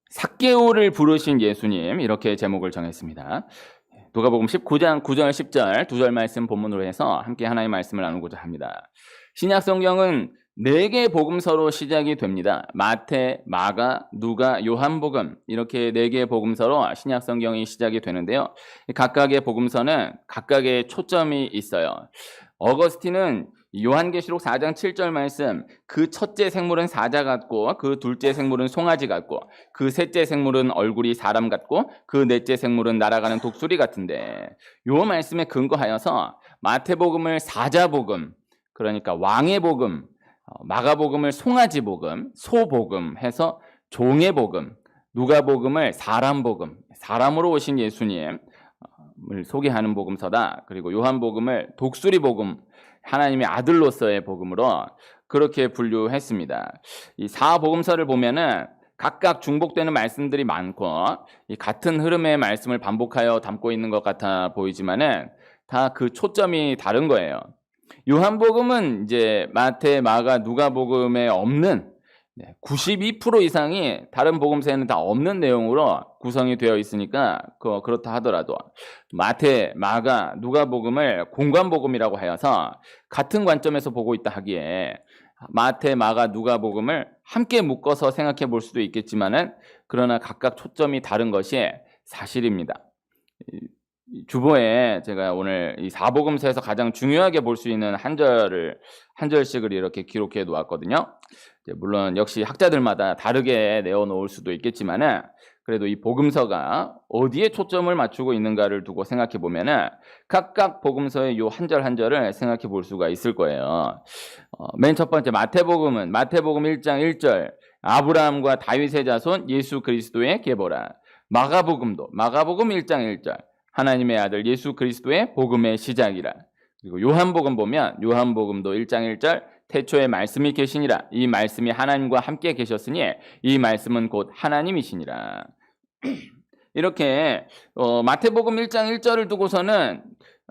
삭개오를 부르신 예수님, 이렇게 제목을 정했습니다. 누가복음 19장 9절 10절 두 절 말씀 본문으로 해서 함께 하나님의 말씀을 나누고자 합니다. 신약 성경은 4개 복음서로 시작이 됩니다. 마태, 마가, 누가, 요한복음, 이렇게 4개의 복음서로 신약 성경이 시작이 되는데요. 각각의 복음서는 각각의 초점이 있어요. 어거스틴은 요한계시록 4장 7절 말씀, 그 첫째 생물은 사자 같고 그 둘째 생물은 송아지 같고 그 셋째 생물은 얼굴이 사람 같고 그 넷째 생물은 날아가는 독수리 같은데, 요 말씀에 근거하여서 마태복음을 사자복음, 그러니까 왕의 복음, 마가복음을 송아지 복음, 소복음 해서 종의 복음, 누가복음을 사람 복음, 사람으로 오신 예수님을 소개하는 복음서다. 그리고 요한복음을 독수리 복음, 하나님의 아들로서의 복음으로 그렇게 분류했습니다. 이 사복음서를 보면은 각각 중복되는 말씀들이 많고 이 같은 흐름의 말씀을 반복하여 담고 있는 것 같아 보이지만은 다 그 초점이 다른 거예요. 요한복음은 이제 마태, 마가, 누가복음에 없는 92% 이상이 다른 복음서에는 다 없는 내용으로 구성이 되어 있으니까 그렇다 하더라도 마태, 마가, 누가복음을 공관복음이라고 하여서 같은 관점에서 보고 있다 하기에 마태, 마가, 누가복음을 함께 묶어서 생각해 볼 수도 있겠지만은 그러나 각각 초점이 다른 것이 사실입니다. 주보에 제가 오늘 이 사복음서에서 가장 중요하게 볼 수 있는 한 절씩을 이렇게 기록해 놓았거든요. 물론 역시 학자들마다 다르게 내어 놓을 수도 있겠지만은 그래도 이 복음서가 어디에 초점을 맞추고 있는가를 두고 생각해 보면은 각각 복음서의 요 한 절 한 절을 생각해 볼 수가 있을 거예요. 맨 첫 번째 마태복음 1장 1절 아브라함과 다윗의 자손 예수 그리스도의 계보라. 마가복음 1장 1절 하나님의 아들 예수 그리스도의 복음의 시작이라. 그리고 요한복음 보면 요한복음도 1장 1절 태초에 말씀이 계시니라. 이 말씀이 하나님과 함께 계셨으니 이 말씀은 곧 하나님이시니라. 이렇게 마태복음 1장 1절을 두고서는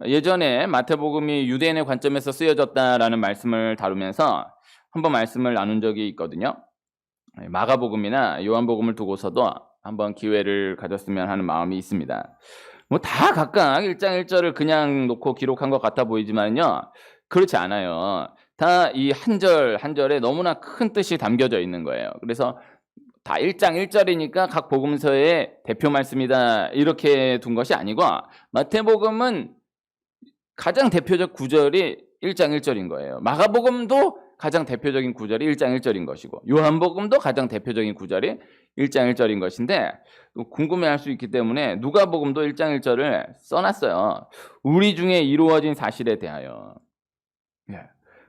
예전에 마태복음이 유대인의 관점에서 쓰여졌다라는 말씀을 다루면서 한번 말씀을 나눈 적이 있거든요. 마가복음이나 요한복음을 두고서도 한번 기회를 가졌으면 하는 마음이 있습니다. 뭐 다 각각 1장 1절을 그냥 놓고 기록한 것 같아 보이지만요, 그렇지 않아요. 다 이 한 절 한 절에 너무나 큰 뜻이 담겨져 있는 거예요. 그래서 다 1장 1절이니까 각 복음서의 대표 말씀이다 이렇게 둔 것이 아니고 마태복음은 가장 대표적 구절이 1장 1절인 거예요. 마가복음도 가장 대표적인 구절이 1장 1절인 것이고 요한복음도 가장 대표적인 구절이 1장 1절인 것인데, 궁금해할 수 있기 때문에 누가복음도 1장 1절을 써놨어요. 우리 중에 이루어진 사실에 대하여.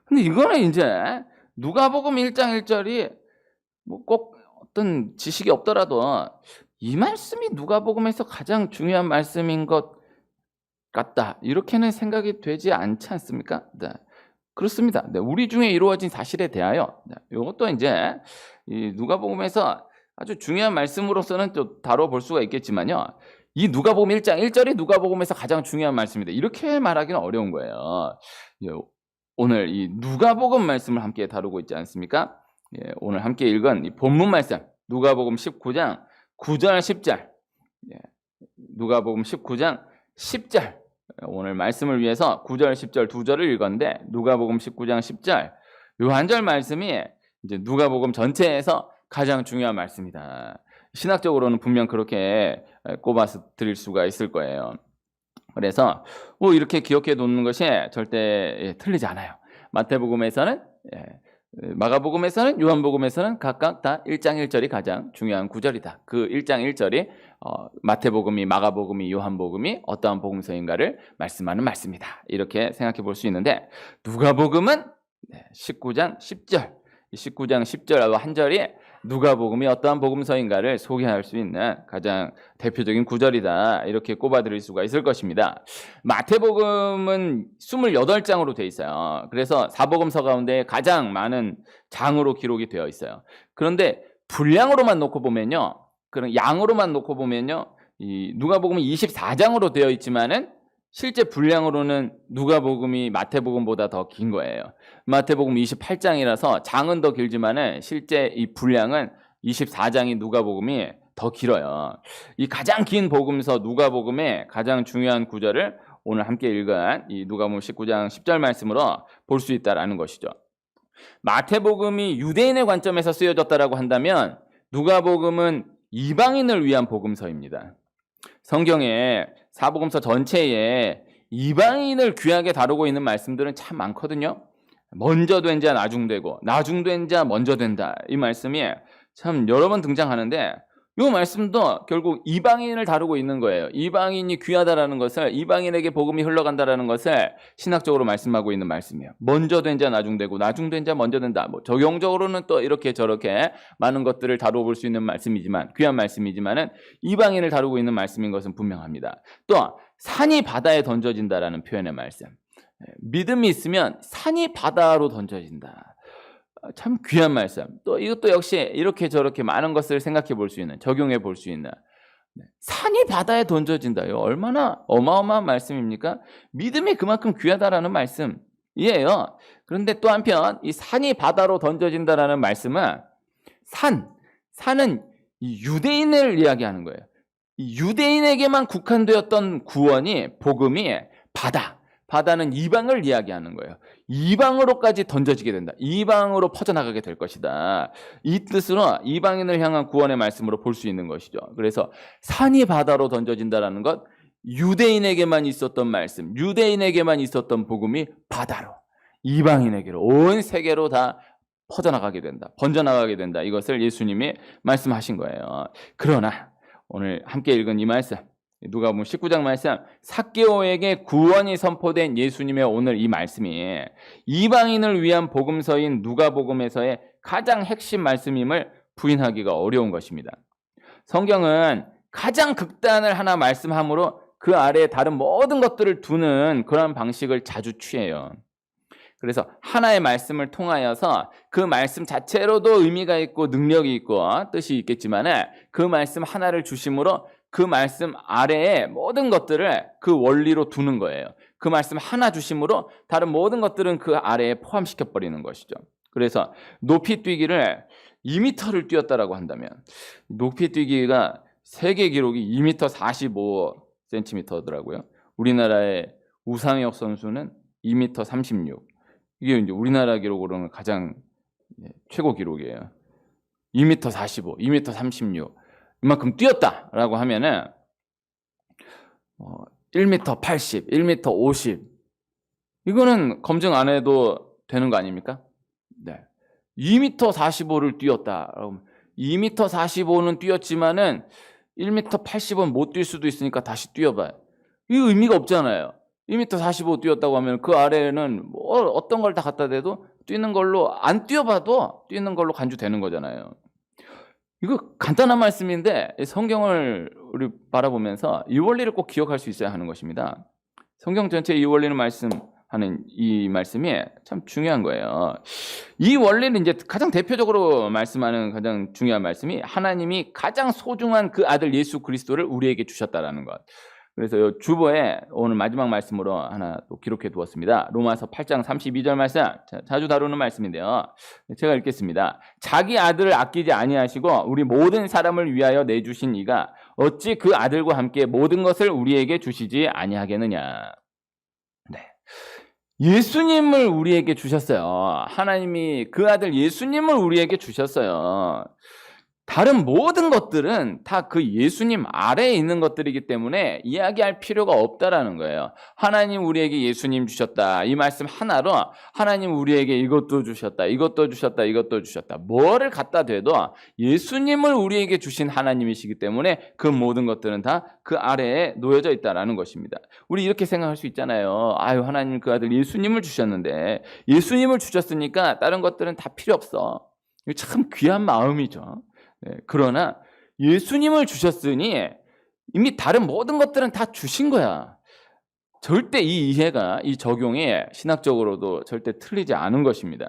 근데 이거는 이제 누가복음 1장 1절이 뭐 꼭 어떤 지식이 없더라도 이 말씀이 누가복음에서 가장 중요한 말씀인 것 같다, 이렇게는 생각이 되지 않지 않습니까? 네. 그렇습니다. 네, 우리 중에 이루어진 사실에 대하여 이것도 이제 이 누가복음에서 아주 중요한 말씀으로서는 또 다뤄볼 수가 있겠지만요, 이 누가복음 1장 1절이 누가복음에서 가장 중요한 말씀이다 이렇게 말하기는 어려운 거예요. 오늘 이 누가복음 말씀을 함께 다루고 있지 않습니까? 오늘 함께 읽은 이 본문 말씀 누가복음 19장 9절 10절, 누가복음 19장 10절, 오늘 말씀을 위해서 9절 10절 두 절을 읽었는데 누가복음 19장 10절 요 한 절 말씀이 이제 누가복음 전체에서 가장 중요한 말씀이다. 신학적으로는 분명 그렇게 꼽아서 드릴 수가 있을 거예요. 그래서 이렇게 기억해 놓는 것이 절대 틀리지 않아요. 마태복음에서는, 마가복음에서는, 요한복음에서는 각각 다 1장 1절이 가장 중요한 구절이다. 그 1장 1절이 마태복음이, 마가복음이, 요한복음이 어떠한 복음서인가를 말씀하는 말씀이다. 이렇게 생각해 볼 수 있는데, 누가복음은 19장 10절, 19장 10절 한 절이 누가복음이 어떠한 복음서인가를 소개할 수 있는 가장 대표적인 구절이다, 이렇게 꼽아드릴 수가 있을 것입니다. 마태복음은 28장으로 되어 있어요. 그래서 사복음서 가운데 가장 많은 장으로 기록이 되어 있어요. 그런데 분량으로만 놓고 보면요, 그런 양으로만 놓고 보면요, 이 누가복음은 24장으로 되어 있지만은 실제 분량으로는 누가복음이 마태복음보다 더 긴 거예요. 마태복음 28장이라서 장은 더 길지만은 실제 이 분량은 24장인 누가복음이 더 길어요. 이 가장 긴 복음서 누가복음의 가장 중요한 구절을 오늘 함께 읽은 이 누가복음 19장 10절 말씀으로 볼 수 있다라는 것이죠. 마태복음이 유대인의 관점에서 쓰여졌다라고 한다면 누가복음은 이방인을 위한 복음서입니다. 성경에 사복음서 전체에 이방인을 귀하게 다루고 있는 말씀들은 참 많거든요. 먼저 된 자 나중되고 나중된 자 먼저 된다. 이 말씀이 참 여러 번 등장하는데 이 말씀도 결국 이방인을 다루고 있는 거예요. 이방인이 귀하다라는 것을, 이방인에게 복음이 흘러간다라는 것을 신학적으로 말씀하고 있는 말씀이에요. 먼저 된 자 나중되고 나중된 자 먼저 된다. 뭐 적용적으로는 또 이렇게 저렇게 많은 것들을 다뤄볼 수 있는 말씀이지만, 귀한 말씀이지만은 이방인을 다루고 있는 말씀인 것은 분명합니다. 또 산이 바다에 던져진다라는 표현의 말씀. 믿음이 있으면 산이 바다로 던져진다. 참 귀한 말씀. 또 이것도 역시 이렇게 저렇게 많은 것을 생각해 볼 수 있는, 적용해 볼 수 있는, 산이 바다에 던져진다요. 얼마나 어마어마한 말씀입니까? 믿음이 그만큼 귀하다라는 말씀이에요. 그런데 또 한편 이 산이 바다로 던져진다라는 말씀은 산은 이 유대인을 이야기하는 거예요. 이 유대인에게만 국한되었던 구원이, 복음이 바다는 이방을 이야기하는 거예요. 이방으로까지 던져지게 된다. 이방으로 퍼져나가게 될 것이다. 이 뜻으로 이방인을 향한 구원의 말씀으로 볼 수 있는 것이죠. 그래서 산이 바다로 던져진다라는 것, 유대인에게만 있었던 말씀, 유대인에게만 있었던 복음이 바다로, 이방인에게로, 온 세계로 다 퍼져나가게 된다. 번져나가게 된다. 이것을 예수님이 말씀하신 거예요. 그러나 오늘 함께 읽은 이 말씀, 누가복음 19장 말씀, 삭개오에게 구원이 선포된 예수님의 오늘 이 말씀이 이방인을 위한 복음서인 누가복음에서의 가장 핵심 말씀임을 부인하기가 어려운 것입니다. 성경은 가장 극단을 하나 말씀하므로 그 아래에 다른 모든 것들을 두는 그런 방식을 자주 취해요. 그래서 하나의 말씀을 통하여서 그 말씀 자체로도 의미가 있고 능력이 있고 뜻이 있겠지만 그 말씀 하나를 주심으로 그 말씀 아래에 모든 것들을 그 원리로 두는 거예요. 그 말씀 하나 주심으로 다른 모든 것들은 그 아래에 포함시켜버리는 것이죠. 그래서 높이 뛰기를 2m를 뛰었다라고 한다면, 높이 뛰기가 세계 기록이 2m 45cm더라고요. 우리나라의 우상혁 선수는 2m 36. 이게 이제 우리나라 기록으로는 가장 최고 기록이에요. 2m 45, 2m 36. 이만큼 뛰었다라고 하면은 1m 80, 1m 50. 이거는 검증 안 해도 되는 거 아닙니까? 네. 2m 45를 뛰었다. 2m 45는 뛰었지만은 1m 80은 못 뛸 수도 있으니까 다시 뛰어봐요. 이 의미가 없잖아요. 2m 45 뛰었다고 하면 그 아래에는 뭐 어떤 걸 다 갖다 대도 뛰는 걸로, 안 뛰어봐도 뛰는 걸로 간주되는 거잖아요. 이거 간단한 말씀인데 성경을 우리 바라보면서 이 원리를 꼭 기억할 수 있어야 하는 것입니다. 성경 전체에 이 원리는 말씀하는 이 말씀이 참 중요한 거예요. 이 원리는 이제 가장 대표적으로 말씀하는 가장 중요한 말씀이 하나님이 가장 소중한 그 아들 예수 그리스도를 우리에게 주셨다라는 것. 그래서 주보에 오늘 마지막 말씀으로 하나 또 기록해 두었습니다. 로마서 8장 32절 말씀, 자주 다루는 말씀인데요. 제가 읽겠습니다. 자기 아들을 아끼지 아니하시고 우리 모든 사람을 위하여 내주신 이가 어찌 그 아들과 함께 모든 것을 우리에게 주시지 아니하겠느냐. 네. 예수님을 우리에게 주셨어요. 하나님이 그 아들 예수님을 우리에게 주셨어요. 다른 모든 것들은 다 그 예수님 아래에 있는 것들이기 때문에 이야기할 필요가 없다라는 거예요. 하나님 우리에게 예수님 주셨다. 이 말씀 하나로 하나님 우리에게 이것도 주셨다. 이것도 주셨다. 이것도 주셨다. 뭐를 갖다 대도 예수님을 우리에게 주신 하나님이시기 때문에 그 모든 것들은 다 그 아래에 놓여져 있다라는 것입니다. 우리 이렇게 생각할 수 있잖아요. 아유, 하나님 그 아들 예수님을 주셨는데 예수님을 주셨으니까 다른 것들은 다 필요 없어. 이거 참 귀한 마음이죠. 네, 그러나 예수님을 주셨으니 이미 다른 모든 것들은 다 주신 거야. 절대 이 이해가, 이 적용이 신학적으로도 절대 틀리지 않은 것입니다.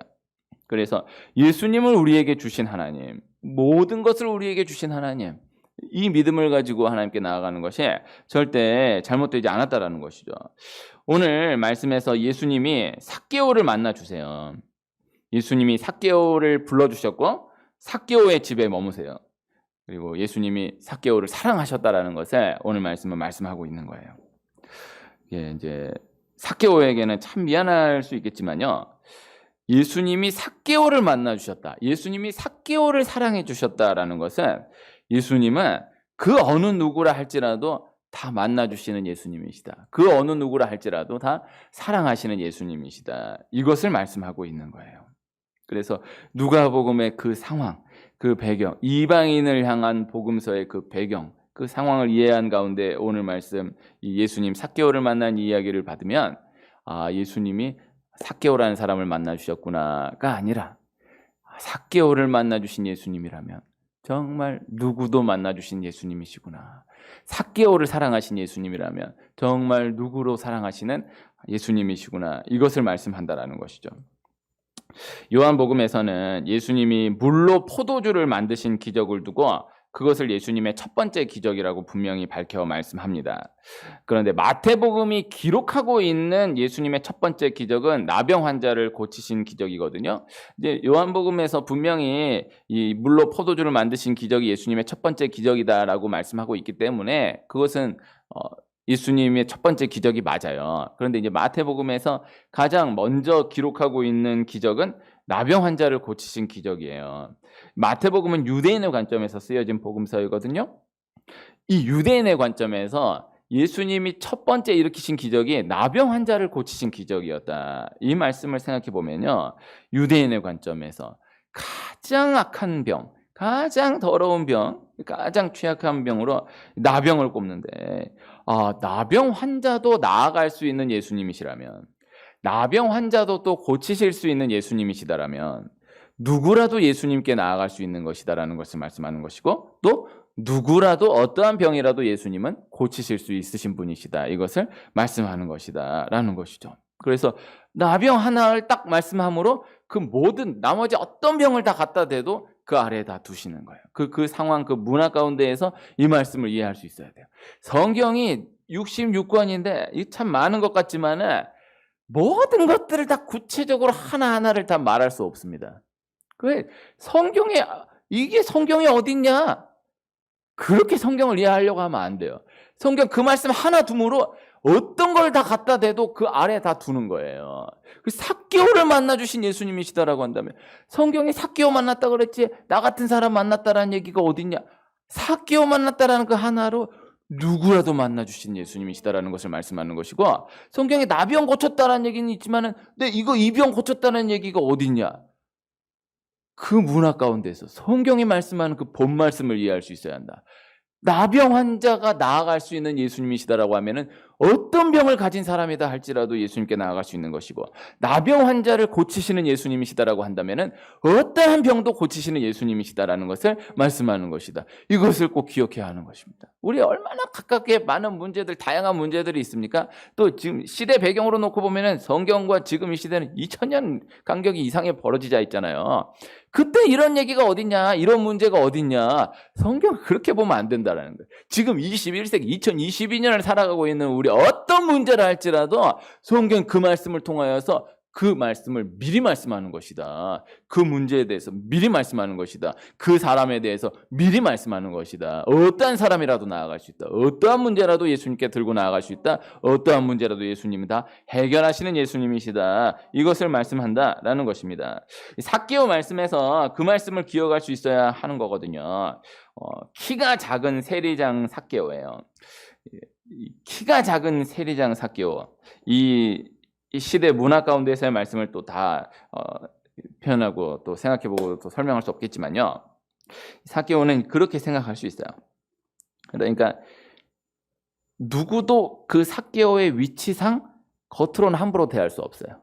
그래서 예수님을 우리에게 주신 하나님, 모든 것을 우리에게 주신 하나님, 이 믿음을 가지고 하나님께 나아가는 것이 절대 잘못되지 않았다라는 것이죠. 오늘 말씀에서 예수님이 삭개오를 만나 주세요. 예수님이 삭개오를 불러주셨고 삭개오의 집에 머무세요. 그리고 예수님이 삭개오를 사랑하셨다라는 것을 오늘 말씀은 말씀하고 있는 거예요. 예, 이제 삭개오에게는 참 미안할 수 있겠지만요. 예수님이 삭개오를 만나 주셨다. 예수님이 삭개오를 사랑해 주셨다라는 것은 예수님은 그 어느 누구라 할지라도 다 만나 주시는 예수님이시다. 그 어느 누구라 할지라도 다 사랑하시는 예수님이시다. 이것을 말씀하고 있는 거예요. 그래서 누가복음의 그 상황, 그 배경, 이방인을 향한 복음서의 그 배경, 그 상황을 이해한 가운데 오늘 말씀 이 예수님 삭개오를 만난 이야기를 받으면 아, 예수님이 삭개오라는 사람을 만나 주셨구나가 아니라 삭개오를 만나 주신 예수님이라면 정말 누구도 만나 주신 예수님이시구나. 삭개오를 사랑하신 예수님이라면 정말 누구로 사랑하시는 예수님이시구나. 이것을 말씀한다라는 것이죠. 요한복음에서는 예수님이 물로 포도주를 만드신 기적을 두고 그것을 예수님의 첫 번째 기적이라고 분명히 밝혀 말씀합니다. 그런데 마태복음이 기록하고 있는 예수님의 첫 번째 기적은 나병 환자를 고치신 기적이거든요. 이제 요한복음에서 분명히 이 물로 포도주를 만드신 기적이 예수님의 첫 번째 기적이다라고 말씀하고 있기 때문에 그것은 예수님의 첫 번째 기적이 맞아요. 그런데 이제 마태복음에서 가장 먼저 기록하고 있는 기적은 나병 환자를 고치신 기적이에요. 마태복음은 유대인의 관점에서 쓰여진 복음서이거든요. 이 유대인의 관점에서 예수님이 첫 번째 일으키신 기적이 나병 환자를 고치신 기적이었다. 이 말씀을 생각해 보면요. 유대인의 관점에서 가장 악한 병, 가장 더러운 병, 가장 취약한 병으로 나병을 꼽는데 나병 환자도 나아갈 수 있는 예수님이시라면 나병 환자도 또 고치실 수 있는 예수님이시다라면 누구라도 예수님께 나아갈 수 있는 것이다라는 것을 말씀하는 것이고 또 누구라도 어떠한 병이라도 예수님은 고치실 수 있으신 분이시다. 이것을 말씀하는 것이다라는 것이죠. 그래서 나병 하나를 딱 말씀함으로 그 모든 나머지 어떤 병을 다 갖다 대도 그 아래에 다 두시는 거예요. 그 상황, 그 문화 가운데에서 이 말씀을 이해할 수 있어야 돼요. 성경이 66권인데 참 많은 것 같지만은 모든 것들을 다 구체적으로 하나하나를 다 말할 수 없습니다. 왜 성경에 이게 성경이 어딨냐? 그렇게 성경을 이해하려고 하면 안 돼요. 성경 그 말씀 하나 두므로 어떤 걸 다 갖다 대도 그 아래에 다 두는 거예요. 삭개오를 만나 주신 예수님이시다라고 한다면 성경이 삭개오 만났다 그랬지 나 같은 사람 만났다라는 얘기가 어딨냐? 삭개오 만났다라는 그 하나로 누구라도 만나 주신 예수님이시다라는 것을 말씀하는 것이고 성경에 나병 고쳤다라는 얘기는 있지만은 근데 이 병 고쳤다는 얘기가 어딨냐? 그 문화 가운데서 성경이 말씀하는 그 본 말씀을 이해할 수 있어야 한다. 나병 환자가 나아갈 수 있는 예수님이시다라고 하면은 어떤 병을 가진 사람이다 할지라도 예수님께 나아갈 수 있는 것이고 나병 환자를 고치시는 예수님이시다라고 한다면은 어떠한 병도 고치시는 예수님이시다라는 것을 말씀하는 것이다. 이것을 꼭 기억해야 하는 것입니다. 우리 얼마나 가깝게 많은 문제들, 다양한 문제들이 있습니까? 또 지금 시대 배경으로 놓고 보면은 성경과 지금 이 시대는 2000년 간격이 이상의 벌어지자 있잖아요. 그때 이런 얘기가 어딨냐? 이런 문제가 어딨냐? 성경 그렇게 보면 안 된다라는 거예요. 지금 21세기 2022년을 살아가고 있는 우리 어떤 문제를 할지라도 성경 그 말씀을 통하여서 그 말씀을 미리 말씀하는 것이다. 그 문제에 대해서 미리 말씀하는 것이다. 그 사람에 대해서 미리 말씀하는 것이다. 어떠한 사람이라도 나아갈 수 있다. 어떠한 문제라도 예수님께 들고 나아갈 수 있다. 어떠한 문제라도 예수님이 다 해결하시는 예수님이시다. 이것을 말씀한다라는 것입니다. 삭개오 말씀에서 그 말씀을 기억할 수 있어야 하는 거거든요. 키가 작은 세리장 삭개오예요. 키가 작은 세리장 삭개오. 이 시대 문화 가운데서의 말씀을 또 다 표현하고 또 생각해보고 또 설명할 수 없겠지만요. 삭개오는 그렇게 생각할 수 있어요. 그러니까 누구도 그 삭개오의 위치상 겉으로는 함부로 대할 수 없어요.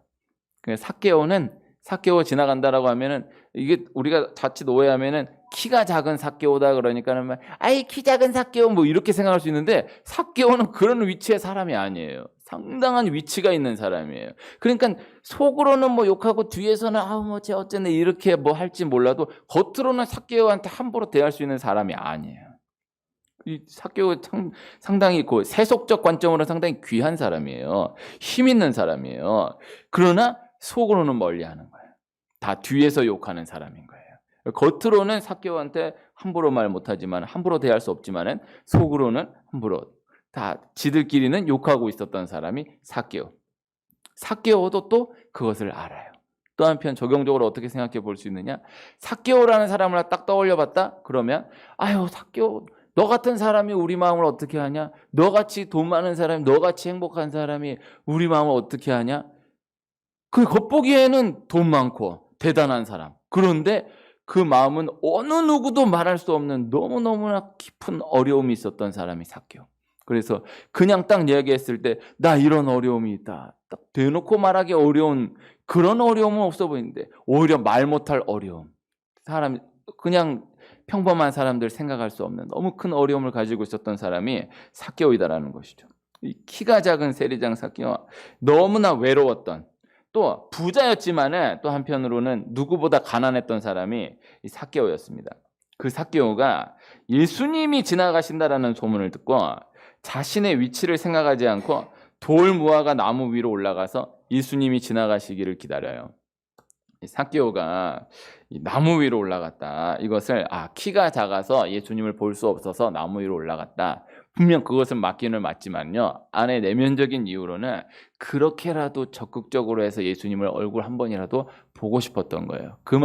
삭개오 지나간다라고 하면은 이게 우리가 자칫 오해하면은 키가 작은 삭개오다 그러니까는 아이 키 작은 삭개오 뭐 이렇게 생각할 수 있는데 삭개오는 그런 위치의 사람이 아니에요. 상당한 위치가 있는 사람이에요. 그러니까 속으로는 뭐 욕하고 뒤에서는 뭐 쟤 어쩌네 이렇게 뭐 할지 몰라도 겉으로는 삭개오한테 함부로 대할 수 있는 사람이 아니에요. 이 삭개오 상당히 그 세속적 관점으로 상당히 귀한 사람이에요. 힘 있는 사람이에요. 그러나 속으로는 멀리하는 거예요. 다 뒤에서 욕하는 사람인 거예요. 겉으로는 삭개오한테 함부로 말 못하지만 함부로 대할 수 없지만은 속으로는 함부로 다 지들끼리는 욕하고 있었던 사람이 삭개오. 삭개오도 또 그것을 알아요. 또 한편 적용적으로 어떻게 생각해 볼 수 있느냐? 삭개오라는 사람을 딱 떠올려 봤다? 그러면 아유 삭개오 너 같은 사람이 우리 마음을 어떻게 하냐? 너같이 돈 많은 사람이 너같이 행복한 사람이 우리 마음을 어떻게 하냐? 그 겉보기에는 돈 많고 대단한 사람. 그런데 그 마음은 어느 누구도 말할 수 없는 너무너무나 깊은 어려움이 있었던 사람이 삭개오. 그래서 그냥 딱 이야기했을 때 나 이런 어려움이 있다. 딱 대놓고 말하기 어려운 그런 어려움은 없어 보이는데 오히려 말 못할 어려움. 사람 그냥 평범한 사람들 생각할 수 없는 너무 큰 어려움을 가지고 있었던 사람이 삭개오이다라는 것이죠. 이 키가 작은 세리장 삭개오 너무나 외로웠던 또 부자였지만은 또 한편으로는 누구보다 가난했던 사람이 이 삭개오였습니다. 그 삭개오가 예수님이 지나가신다라는 소문을 듣고 자신의 위치를 생각하지 않고 돌 무화과 나무 위로 올라가서 예수님이 지나가시기를 기다려요. 삭개오가 나무 위로 올라갔다. 이것을 키가 작아서 예수님을 볼 수 없어서 나무 위로 올라갔다. 분명 그것은 맞기는 맞지만요. 안에 내면적인 이유로는 그렇게라도 적극적으로 해서 예수님을 얼굴 한 번이라도 보고 싶었던 거예요. 그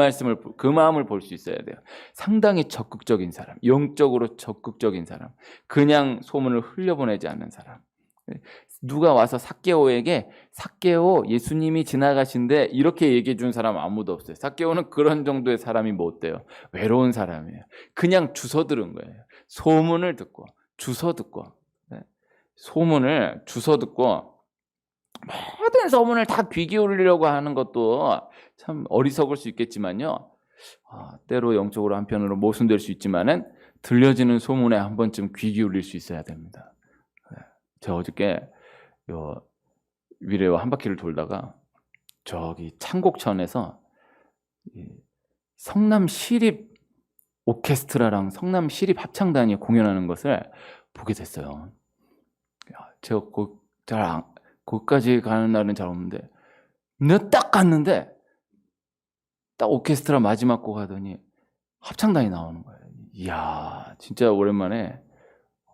마음을 볼 수 있어야 돼요. 상당히 적극적인 사람, 영적으로 적극적인 사람, 그냥 소문을 흘려보내지 않는 사람. 누가 와서 삭개오에게 삭개오 예수님이 지나가신데 이렇게 얘기해 준 사람 아무도 없어요. 삭개오는 그런 정도의 사람이 못 돼요. 외로운 사람이에요. 그냥 주워 들은 거예요. 소문을 듣고 주워 듣고 소문을 주워 듣고 모든 소문을 다 귀 기울이려고 하는 것도 참 어리석을 수 있겠지만요. 때로 영적으로 한편으로 모순될 수 있지만은 들려지는 소문에 한 번쯤 귀 기울일 수 있어야 됩니다. 제가 어저께 위례와 한 바퀴를 돌다가 저기 창곡천에서 성남 시립 오케스트라랑 성남 시립 합창단이 공연하는 것을 보게 됐어요. 제가 거기까지 가는 날은 잘 없는데 내가 딱 갔는데 딱 오케스트라 마지막 곡 하더니 합창단이 나오는 거예요. 이야 진짜 오랜만에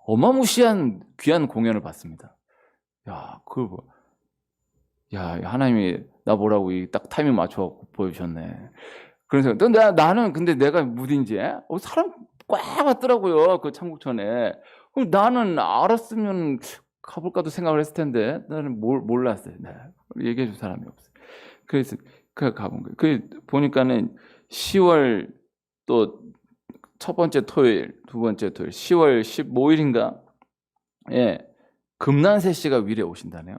어마무시한 귀한 공연을 봤습니다. 하나님이 나 보라고 딱 타이밍 맞춰 보여주셨네. 그래서 나는 근데 내가 무딘지 사람 꽉 왔더라고요. 그 창곡천에. 나는 알았으면 가볼까도 생각을 했을 텐데 나는 몰랐어요. 얘기해 줄 사람이 없어요. 그래서 그냥 가본 거예요. 보니까는 10월 또 첫 번째 토요일, 두 번째 토요일 10월 15일인가 금난세 씨가 위례 오신다네요.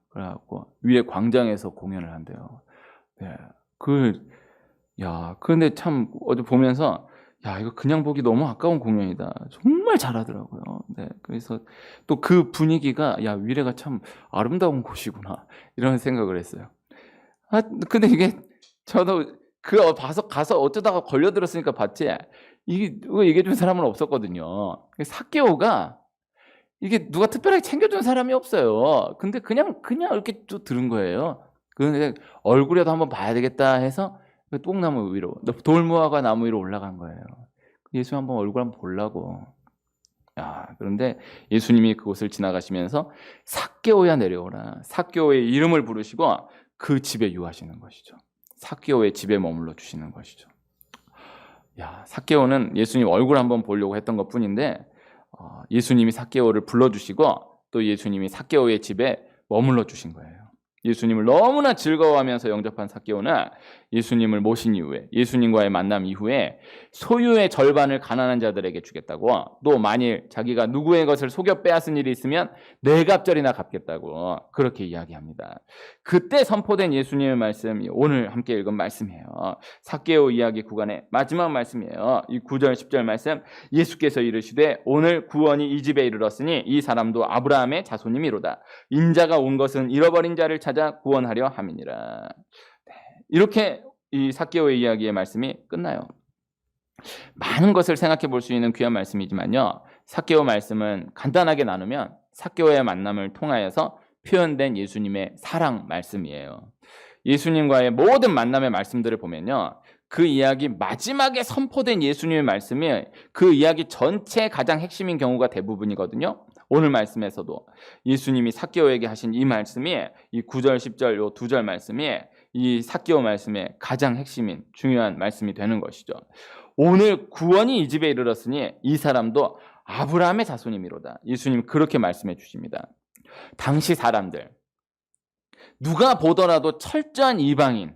그래갖고 위례 광장에서 공연을 한대요. 그런데 참 어제 보면서 이거 그냥 보기 너무 아까운 공연이다. 정말 잘하더라고요. 그래서 또 그 분위기가 위례가 참 아름다운 곳이구나 이런 생각을 했어요. 근데 이게 저도 가서 어쩌다가 걸려들었으니까 봤지. 이게 얘기해 준 사람은 없었거든요. 삭개오가 이게 누가 특별하게 챙겨준 사람이 없어요. 근데 그냥 이렇게 또 들은 거예요. 근데 얼굴에도 한번 봐야 되겠다 해서 뽕나무 위로 돌무화과 나무 위로 올라간 거예요. 예수 한번 얼굴 한번 보려고. 그런데 예수님이 그곳을 지나가시면서 삭개오야 내려오라. 삭개오의 이름을 부르시고 그 집에 유하시는 것이죠. 삭개오의 집에 머물러 주시는 것이죠. 삭개오는 예수님 얼굴 한번 보려고 했던 것뿐인데 예수님이 삭개오를 불러주시고 또 예수님이 삭개오의 집에 머물러 주신 거예요. 예수님을 너무나 즐거워하면서 영접한 삭개오는 예수님을 모신 이후에 예수님과의 만남 이후에 소유의 절반을 가난한 자들에게 주겠다고 또 만일 자기가 누구의 것을 속여 빼앗은 일이 있으면 네 갑절이나 갚겠다고 그렇게 이야기합니다. 그때 선포된 예수님의 말씀이 오늘 함께 읽은 말씀이에요. 삭개오 이야기 구간의 마지막 말씀이에요. 이 9절 10절 말씀 예수께서 이르시되 오늘 구원이 이 집에 이르렀으니 이 사람도 아브라함의 자손이미로다. 인자가 온 것은 잃어버린 자를 찾아 구원하려 함이니라. 이렇게 이 삭개오의 이야기의 말씀이 끝나요. 많은 것을 생각해 볼 수 있는 귀한 말씀이지만요. 삭개오 말씀은 간단하게 나누면 삭개오의 만남을 통하여서 표현된 예수님의 사랑 말씀이에요. 예수님과의 모든 만남의 말씀들을 보면요. 그 이야기 마지막에 선포된 예수님의 말씀이 그 이야기 전체의 가장 핵심인 경우가 대부분이거든요. 오늘 말씀에서도 예수님이 삭개오에게 하신 이 말씀이 이 9절 10절 요 2절 말씀이 이 삭개오 말씀의 가장 핵심인 중요한 말씀이 되는 것이죠. 오늘 구원이 이 집에 이르렀으니 이 사람도 아브라함의 자손이미로다. 예수님 그렇게 말씀해 주십니다. 당시 사람들 누가 보더라도 철저한 이방인,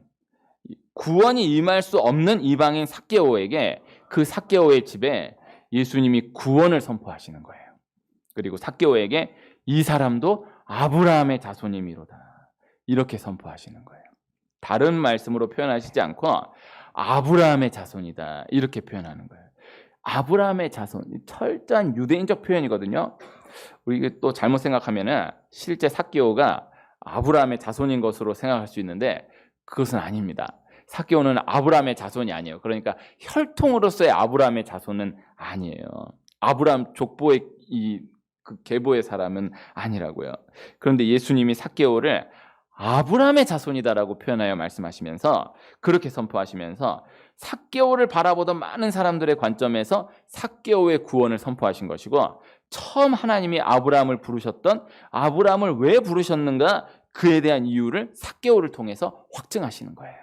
구원이 임할 수 없는 이방인 삭개오에게 그 삭개오의 집에 예수님이 구원을 선포하시는 거예요. 그리고 삭개오에게 이 사람도 아브라함의 자손이미로다. 이렇게 선포하시는 거예요. 다른 말씀으로 표현하시지 않고 아브라함의 자손이다. 이렇게 표현하는 거예요. 아브라함의 자손, 철저한 유대인적 표현이거든요. 우리 또 잘못 생각하면은 실제 삭개오가 아브라함의 자손인 것으로 생각할 수 있는데 그것은 아닙니다. 삭개오는 아브라함의 자손이 아니에요. 그러니까 혈통으로서의 아브라함의 자손은 아니에요. 아브라함 족보의 그 계보의 사람은 아니라고요. 그런데 예수님이 삭개오를 아브라함의 자손이다라고 표현하여 말씀하시면서 그렇게 선포하시면서 삭개오를 바라보던 많은 사람들의 관점에서 삭개오의 구원을 선포하신 것이고 처음 하나님이 아브라함을 부르셨던 아브라함을 왜 부르셨는가 그에 대한 이유를 삭개오를 통해서 확증하시는 거예요.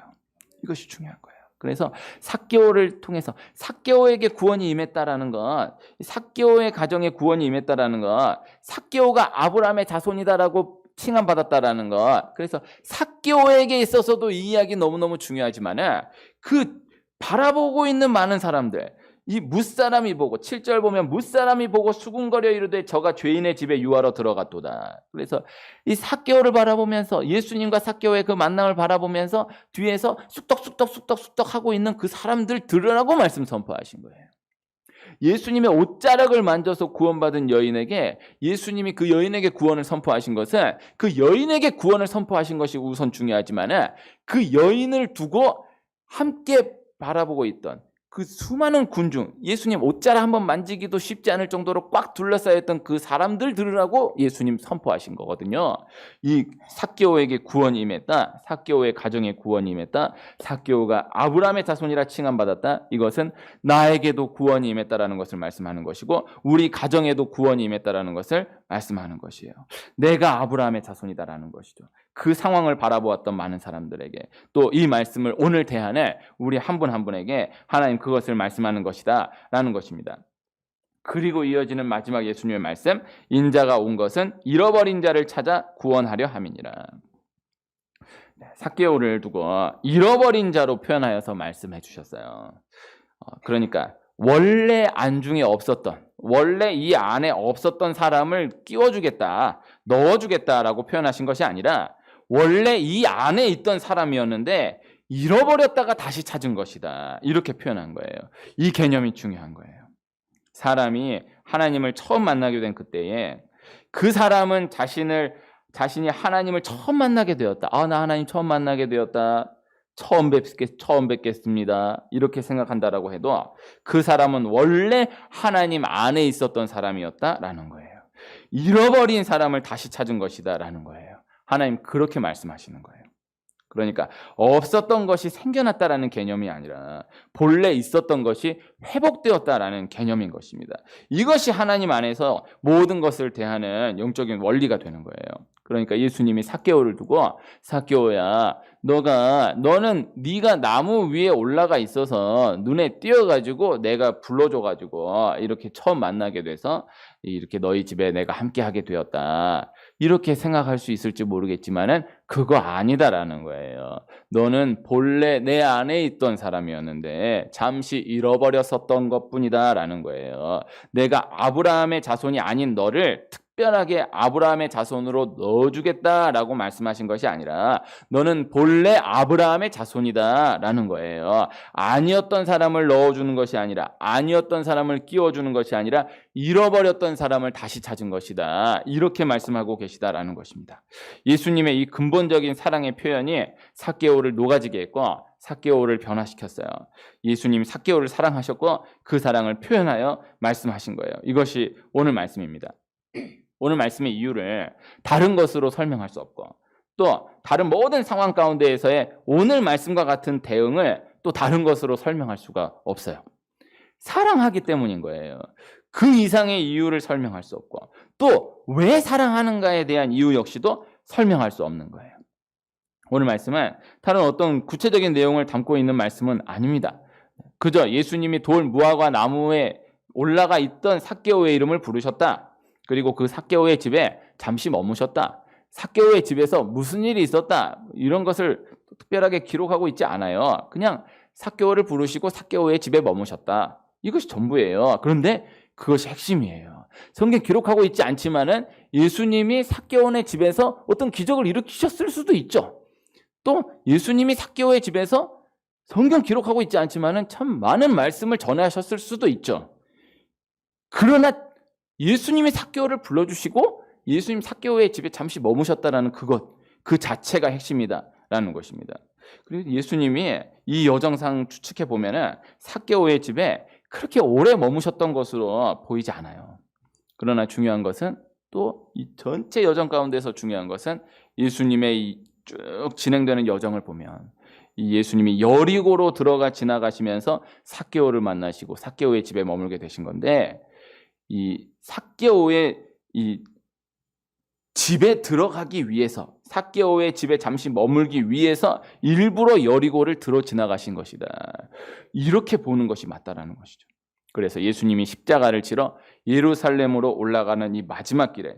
이것이 중요한 거예요. 그래서 삭개오를 통해서 삭개오에게 구원이 임했다라는 것, 삭개오의 가정에 구원이 임했다라는 것, 삭개오가 아브라함의 자손이다라고 칭함받았다라는 것. 그래서 삭개오에게 있어서도 이 이야기 너무너무 중요하지만은 그 바라보고 있는 많은 사람들, 이 뭇사람이 보고 7절 보면 뭇사람이 보고 수군거려 이르되 저가 죄인의 집에 유하러 들어갔도다. 그래서 이 삭개오를 바라보면서 예수님과 삭개오의 그 만남을 바라보면서 뒤에서 쑥떡쑥떡 하고 있는 그 사람들 들으라고 말씀 선포하신 거예요. 예수님의 옷자락을 만져서 구원받은 여인에게 예수님이 그 여인에게 구원을 선포하신 것은 그 여인에게 구원을 선포하신 것이 우선 중요하지만 그 여인을 두고 함께 바라보고 있던 그 수많은 군중, 예수님 옷자락 한번 만지기도 쉽지 않을 정도로 꽉 둘러싸였던 그 사람들 들으라고 예수님 선포하신 거거든요. 이 삭개오에게 구원이 임했다. 삭개오의 가정에 구원이 임했다. 삭개오가 아브라함의 자손이라 칭함받았다. 이것은 나에게도 구원이 임했다라는 것을 말씀하는 것이고 우리 가정에도 구원이 임했다라는 것을 말씀하는 것이에요. 내가 아브라함의 자손이다라는 것이죠. 그 상황을 바라보았던 많은 사람들에게 또 이 말씀을 오늘 대안에 우리 한 분 한 분에게 하나님 그것을 말씀하는 것이다 라는 것입니다. 그리고 이어지는 마지막 예수님의 말씀, 인자가 온 것은 잃어버린 자를 찾아 구원하려 함이니라. 삭개오를 두고 잃어버린 자로 표현하여서 말씀해 주셨어요. 그러니까 원래 안중에 없었던, 원래 이 안에 없었던 사람을 끼워주겠다, 넣어주겠다라고 표현하신 것이 아니라 원래 이 안에 있던 사람이었는데 잃어버렸다가 다시 찾은 것이다. 이렇게 표현한 거예요. 이 개념이 중요한 거예요. 사람이 하나님을 처음 만나게 된 그때에 그 사람은 자신이 하나님을 처음 만나게 되었다. 나 하나님 처음 만나게 되었다. 처음 뵙겠습니다. 이렇게 생각한다라고 해도 그 사람은 원래 하나님 안에 있었던 사람이었다라는 거예요. 잃어버린 사람을 다시 찾은 것이다라는 거예요. 하나님 그렇게 말씀하시는 거예요. 그러니까 없었던 것이 생겨났다라는 개념이 아니라 본래 있었던 것이 회복되었다라는 개념인 것입니다. 이것이 하나님 안에서 모든 것을 대하는 영적인 원리가 되는 거예요. 그러니까 예수님이 삭개오를 두고 삭개오야 네가 나무 위에 올라가 있어서 눈에 띄어가지고 내가 불러줘가지고 이렇게 처음 만나게 돼서 이렇게 너희 집에 내가 함께 하게 되었다. 이렇게 생각할 수 있을지 모르겠지만은 그거 아니다라는 거예요. 너는 본래 내 안에 있던 사람이었는데 잠시 잃어버렸었던 것뿐이다라는 거예요. 내가 아브라함의 자손이 아닌 너를 특별하게 아브라함의 자손으로 넣어주겠다라고 말씀하신 것이 아니라 너는 본래 아브라함의 자손이다라는 거예요. 아니었던 사람을 넣어주는 것이 아니라 아니었던 사람을 끼워주는 것이 아니라 잃어버렸던 사람을 다시 찾은 것이다. 이렇게 말씀하고 계시다라는 것입니다. 예수님의 이 근본적인 사랑의 표현이 삭개오를 녹아지게 했고 삭개오를 변화시켰어요. 예수님이 삭개오를 사랑하셨고 그 사랑을 표현하여 말씀하신 거예요. 이것이 오늘 말씀입니다. 오늘 말씀의 이유를 다른 것으로 설명할 수 없고 또 다른 모든 상황 가운데에서의 오늘 말씀과 같은 대응을 또 다른 것으로 설명할 수가 없어요. 사랑하기 때문인 거예요. 그 이상의 이유를 설명할 수 없고 또 왜 사랑하는가에 대한 이유 역시도 설명할 수 없는 거예요. 오늘 말씀은 다른 어떤 구체적인 내용을 담고 있는 말씀은 아닙니다. 그저 예수님이 돌 무화과 나무에 올라가 있던 삭개오의 이름을 부르셨다. 그리고 그 삭개오의 집에 잠시 머무셨다. 삭개오의 집에서 무슨 일이 있었다. 이런 것을 특별하게 기록하고 있지 않아요. 그냥 삭개오를 부르시고 삭개오의 집에 머무셨다. 이것이 전부예요. 그런데 그것이 핵심이에요. 성경 기록하고 있지 않지만은 예수님이 삭개오의 집에서 어떤 기적을 일으키셨을 수도 있죠. 또 예수님이 삭개오의 집에서 성경 기록하고 있지 않지만은 참 많은 말씀을 전하셨을 수도 있죠. 그러나 예수님이 삭개오를 불러주시고 예수님 삭개오의 집에 잠시 머무셨다라는 그 자체가 핵심이다라는 것입니다. 그리고 예수님이 이 여정상 추측해 보면은 삭개오의 집에 그렇게 오래 머무셨던 것으로 보이지 않아요. 그러나 중요한 것은 또 이 전체 여정 가운데서 중요한 것은 예수님의 이 쭉 진행되는 여정을 보면 이 예수님이 여리고로 들어가 지나가시면서 삭개오를 만나시고 삭개오의 집에 머물게 되신 건데 이 삭개오의 이 집에 들어가기 위해서 삭개오의 집에 잠시 머물기 위해서 일부러 여리고를 들어 지나가신 것이다. 이렇게 보는 것이 맞다라는 것이죠. 그래서 예수님이 십자가를 지러 예루살렘으로 올라가는 이 마지막 길에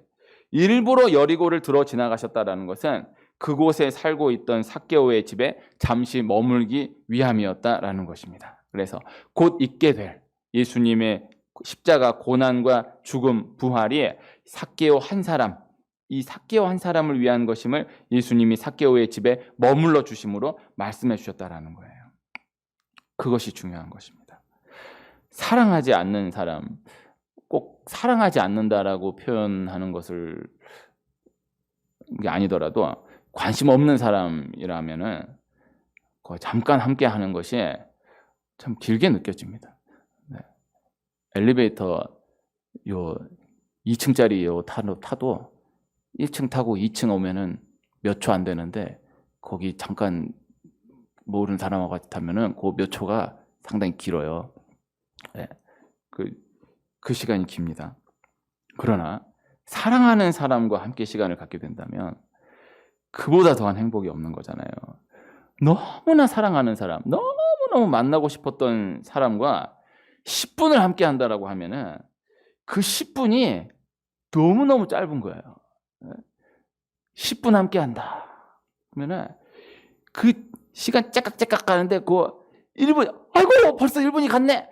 일부러 여리고를 들어 지나가셨다라는 것은 그곳에 살고 있던 삭개오의 집에 잠시 머물기 위함이었다라는 것입니다. 그래서 곧 있게 될 예수님의 십자가 고난과 죽음, 부활이 삭개오 한 사람, 이 삭개오 한 사람을 위한 것임을 예수님이 삭개오의 집에 머물러 주심으로 말씀해 주셨다라는 거예요. 그것이 중요한 것입니다. 사랑하지 않는 사람, 꼭 사랑하지 않는다라고 표현하는 것을 게 아니더라도 관심 없는 사람이라면은 거의 잠깐 함께 하는 것이 참 길게 느껴집니다. 네. 엘리베이터 요 2층짜리 요 타도 1층 타고 2층 오면은 몇 초 안 되는데 거기 잠깐 모르는 사람하고 같이 타면은 그 몇 초가 상당히 길어요. 네. 그 시간이 깁니다. 그러나 사랑하는 사람과 함께 시간을 갖게 된다면 그보다 더한 행복이 없는 거잖아요. 너무나 사랑하는 사람, 너무너무 만나고 싶었던 사람과 10분을 함께 한다라고 하면은 그 10분이 너무너무 짧은 거예요. 10분 함께 한다. 그러면은 그 시간 째깍째깍 가는데 그 1분, 아이고 벌써 1분이 갔네.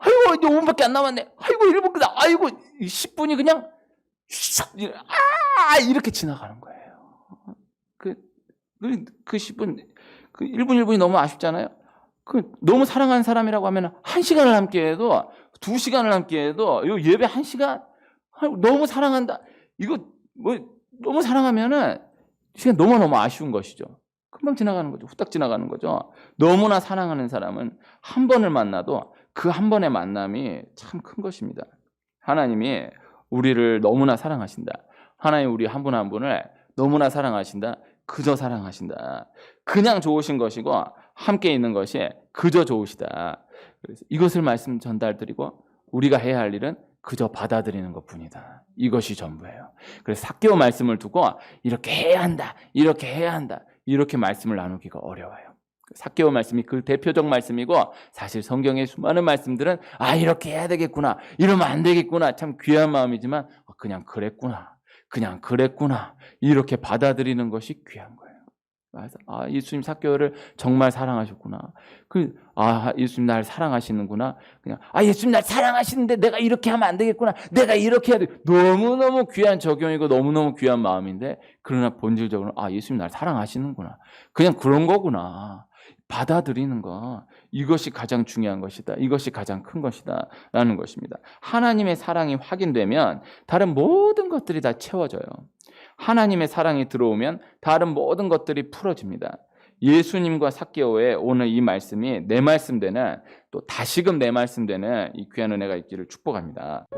아이고 이제 5분밖에 안 남았네. 아이고 1분 끝나. 아이고 10분이 그냥 이렇게 지나가는 거예요. 그 10분, 그 1분 1분이 너무 아쉽잖아요. 그 너무 사랑하는 사람이라고 하면 1시간을 함께해도 2시간을 함께해도 요 예배 1시간 너무 사랑한다. 이거 뭐 너무 사랑하면은 시간 너무너무 아쉬운 것이죠. 금방 지나가는 거죠. 후딱 지나가는 거죠. 너무나 사랑하는 사람은 한 번을 만나도 그 한 번의 만남이 참 큰 것입니다. 하나님이 우리를 너무나 사랑하신다. 하나님 우리 한 분 한 분을 너무나 사랑하신다. 그저 사랑하신다. 그냥 좋으신 것이고 함께 있는 것이 그저 좋으시다. 그래서 이것을 말씀 전달드리고 우리가 해야 할 일은 그저 받아들이는 것뿐이다. 이것이 전부예요. 그래서 삭개오 말씀을 두고 이렇게 해야 한다. 이렇게 해야 한다. 이렇게 말씀을 나누기가 어려워요. 삭개오 말씀이 그 대표적 말씀이고 사실 성경의 수많은 말씀들은 이렇게 해야 되겠구나. 이러면 안 되겠구나. 참 귀한 마음이지만 그냥 그랬구나. 이렇게 받아들이는 것이 귀한 거예요. 그래서 예수님 삭개오를 정말 사랑하셨구나. 예수님 날 사랑하시는구나. 그냥 예수님 날 사랑하시는데 내가 이렇게 하면 안 되겠구나. 내가 이렇게 해야 돼. 너무너무 귀한 적용이고 너무너무 귀한 마음인데 그러나 본질적으로 예수님 날 사랑하시는구나. 그냥 그런 거구나. 받아들이는 거. 이것이 가장 중요한 것이다. 이것이 가장 큰 것이다. 라는 것입니다. 하나님의 사랑이 확인되면 다른 모든 것들이 다 채워져요. 하나님의 사랑이 들어오면 다른 모든 것들이 풀어집니다. 예수님과 삭개오의 오늘 이 말씀이 내 말씀 되는 또 다시금 내 말씀 되는 이 귀한 은혜가 있기를 축복합니다.